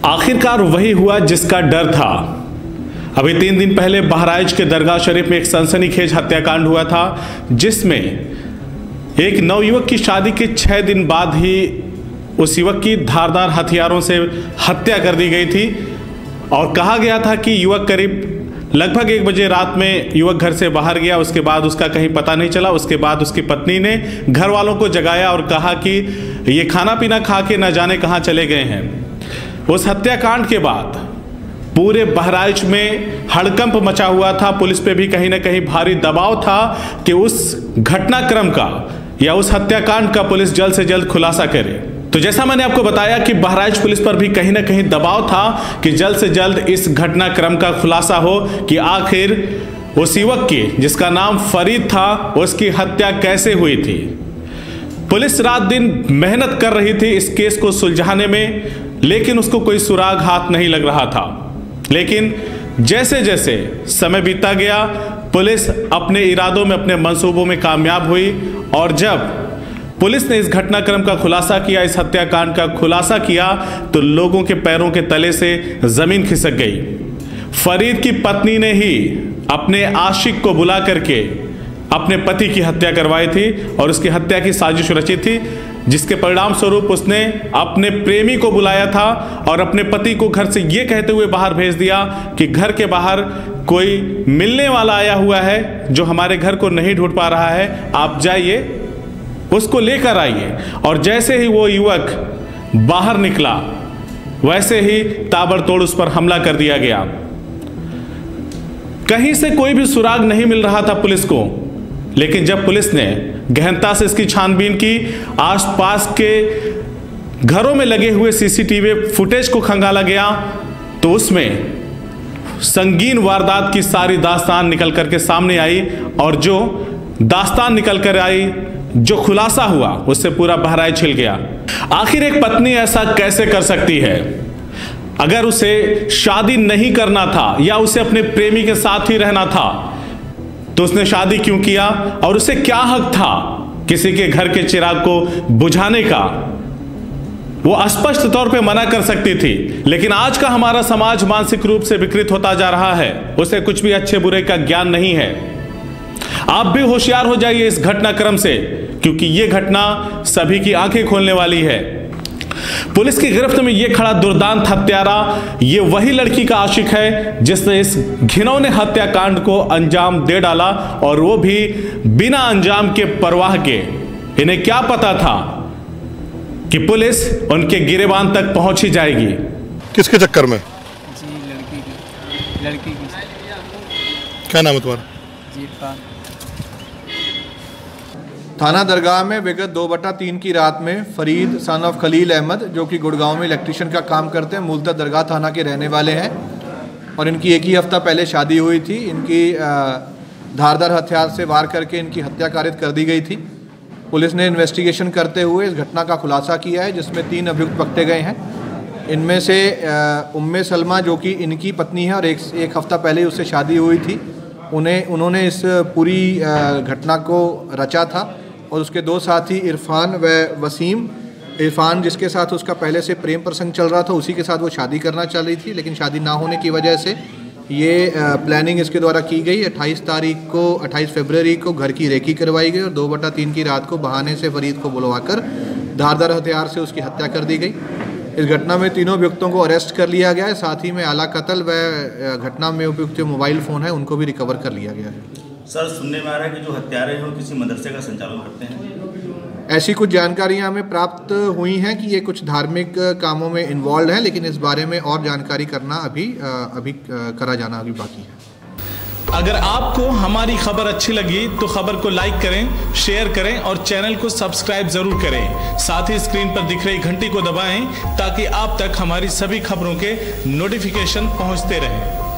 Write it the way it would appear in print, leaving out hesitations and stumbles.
आखिरकार वही हुआ जिसका डर था। अभी 3 दिन पहले बहराइच के दरगाह शरीफ में एक सनसनीखेज हत्याकांड हुआ था, जिसमें एक नवयुवक की शादी के 6 दिन बाद ही उस युवक की धारदार हथियारों से हत्या कर दी गई थी। और कहा गया था कि युवक करीब लगभग 1 बजे रात में युवक घर से बाहर गया, उसके बाद उसका कहीं पता नहीं चला। उसके बाद उसकी पत्नी ने घर वालों को जगाया और कहा कि ये खाना पीना खा के न जाने कहाँ चले गए हैं। उस हत्याकांड के बाद पूरे बहराइच में हड़कंप मचा हुआ था। पुलिस पे भी कहीं ना कहीं भारी दबाव था कि उस घटनाक्रम का या उस हत्याकांड का पुलिस जल्द से जल्द खुलासा करे। तो जैसा मैंने आपको बताया कि बहराइच पुलिस पर भी कहीं ना कहीं दबाव था कि जल्द से जल्द इस घटनाक्रम का खुलासा हो कि आखिर उस युवक की, जिसका नाम फरीद था, उसकी हत्या कैसे हुई थी। पुलिस रात दिन मेहनत कर रही थी इस केस को सुलझाने में, लेकिन उसको कोई सुराग हाथ नहीं लग रहा था। लेकिन जैसे जैसे समय बीतता गया, पुलिस अपने इरादों में, अपने मंसूबों में कामयाब हुई। और जब पुलिस ने इस घटनाक्रम का खुलासा किया, इस हत्याकांड का खुलासा किया, तो लोगों के पैरों के तले से जमीन खिसक गई। फरीद की पत्नी ने ही अपने आशिक को बुला करके अपने पति की हत्या करवाई थी और उसकी हत्या की साजिश रची थी, जिसके परिणाम स्वरूप उसने अपने प्रेमी को बुलाया था और अपने पति को घर से ये कहते हुए बाहर भेज दिया कि घर के बाहर कोई मिलने वाला आया हुआ है जो हमारे घर को नहीं ढूंढ पा रहा है, आप जाइए उसको लेकर आइए। और जैसे ही वो युवक बाहर निकला, वैसे ही ताबड़तोड़ उस पर हमला कर दिया गया। कहीं से कोई भी सुराग नहीं मिल रहा था पुलिस को, लेकिन जब पुलिस ने गहनता से इसकी छानबीन की, आसपास के घरों में लगे हुए सीसीटीवी फुटेज को खंगाला गया, तो उसमें संगीन वारदात की सारी दास्तान निकल करके सामने आई। और जो दास्तान निकल कर आई, जो खुलासा हुआ, उससे पूरा बहराइच हिल गया। आखिर एक पत्नी ऐसा कैसे कर सकती है? अगर उसे शादी नहीं करना था या उसे अपने प्रेमी के साथ ही रहना था, तो उसने शादी क्यों किया? और उसे क्या हक था किसी के घर के चिराग को बुझाने का? वो स्पष्ट तौर पे मना कर सकती थी। लेकिन आज का हमारा समाज मानसिक रूप से विकृत होता जा रहा है, उसे कुछ भी अच्छे बुरे का ज्ञान नहीं है। आप भी होशियार हो जाइए इस घटनाक्रम से, क्योंकि यह घटना सभी की आंखें खोलने वाली है। पुलिस की गिरफ्त में यह खड़ा दुर्दांत हत्यारा, ये वही लड़की का आशिक है जिसने इस घिनौने हत्याकांड को अंजाम दे डाला, और वो भी बिना अंजाम के परवाह के। इन्हें क्या पता था कि पुलिस उनके गिरेबान तक पहुंच ही जाएगी। किसके चक्कर में? जी लड़की की। क्या नाम है तुम्हारा? थाना दरगाह में विगत 2/3 की रात में फरीद सन ऑफ खलील अहमद, जो कि गुड़गांव में इलेक्ट्रिशियन का काम करते हैं, मूलतः दरगाह थाना के रहने वाले हैं, और इनकी 1 ही हफ्ता पहले शादी हुई थी। इनकी धारदार हथियार से वार करके इनकी हत्या कारित कर दी गई थी। पुलिस ने इन्वेस्टिगेशन करते हुए इस घटना का खुलासा किया है, जिसमें 3 अभियुक्त पकड़े गए हैं। इनमें से उम्मे सलमा, जो कि इनकी पत्नी है और एक हफ्ता पहले उससे शादी हुई थी, उन्होंने इस पूरी घटना को रचा था। और उसके 2 साथी इरफान व वसीम, इरफान जिसके साथ उसका पहले से प्रेम प्रसंग चल रहा था, उसी के साथ वो शादी करना चल रही थी, लेकिन शादी ना होने की वजह से ये प्लानिंग इसके द्वारा की गई। 28 फरवरी को घर की रेकी करवाई गई और 2/3 की रात को बहाने से फरीद को बुलवाकर धारदार हथियार से उसकी हत्या कर दी गई। इस घटना में तीनों अभियुक्तों को अरेस्ट कर लिया गया है। साथ ही में आला कत्ल व घटना में उपयुक्त जो मोबाइल फ़ोन है उनको भी रिकवर कर लिया गया है। सर, सुनने में आ रहा है कि जो हत्यारे हैं वो किसी मदरसे का संचालन करते हैं। ऐसी कुछ जानकारियां हमें प्राप्त हुई हैं कि ये कुछ धार्मिक कामों में इन्वॉल्व हैं, लेकिन इस बारे में और जानकारी करना अभी करा जाना अभी बाकी है। अगर आपको हमारी खबर अच्छी लगी तो खबर को लाइक करें, शेयर करें और चैनल को सब्सक्राइब जरूर करें। साथ ही स्क्रीन पर दिख रही घंटी को दबाएं ताकि आप तक हमारी सभी खबरों के नोटिफिकेशन पहुंचते रहें।